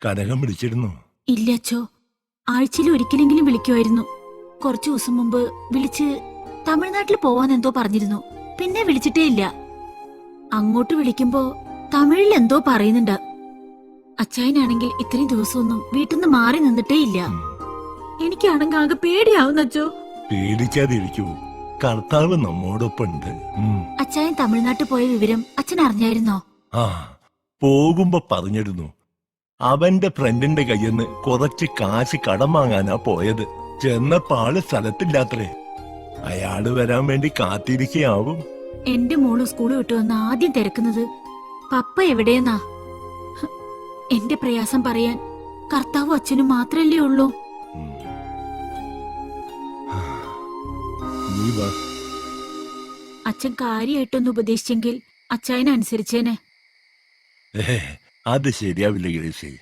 കനകം വിളിച്ചിരുന്നു? ഇല്ല അച്ചോ, ആഴ്ചയിൽ ഒരിക്കലെങ്കിലും വിളിക്കുമായിരുന്നു. കുറച്ചു ദിവസം മുമ്പ് വിളിച്ച് തമിഴ്നാട്ടിൽ പോവാൻ എന്തോ പറഞ്ഞിരുന്നു. പിന്നെ വിളിച്ചിട്ടേ ഇല്ല. അങ്ങോട്ട് വിളിക്കുമ്പോ തമിഴിൽ എന്തോ പറയുന്നുണ്ട്. അച്ചായനാണെങ്കിൽ ഇത്രയും ദിവസമൊന്നും വീട്ടിൽ നിന്ന് മാറി നിന്നിട്ടേ ഇല്ല. എനിക്കാണെങ്കിൽ ആകെ പേടിയാവുന്ന അച്ചോ. പേടിക്കാതിരിക്കൂ, കർത്താവ് നമ്മോടൊപ്പം ഉണ്ട്. അച്ചായൻ തമിഴ്നാട്ടിൽ പോയ വിവരം അച്ഛൻ അറിഞ്ഞായിരുന്നോ? ആ, പോകുമ്പോ പറഞ്ഞിരുന്നു. അവന്റെ ഫ്രണ്ടിന്റെ കയ്യിന്ന് കുറച്ച് കാശ് കടം വാങ്ങാനാ പോയത്. ചെന്നപ്പോ ആള് സ്ഥലത്തില്ലാത്രേ. അയാള് വരാൻ വേണ്ടി കാത്തിരിക്കയാവും. എന്റെ മോള് സ്കൂള് വിട്ടു വന്ന് ആദ്യം തിരക്കുന്നത് പപ്പ എവിടെയെന്നാ. എന്റെ പ്രയാസം പറയാൻ കർത്താവും അച്ഛനും മാത്രല്ലേ ഉള്ളൂ. നീ വാ. അച്ഛൻ കാര്യമായിട്ടൊന്ന് ഉപദേശിച്ചെങ്കിൽ അച്ചായനെ അനുസരിച്ചേനെ. അത് ശരിയാവില്ല ഗ്രേസി.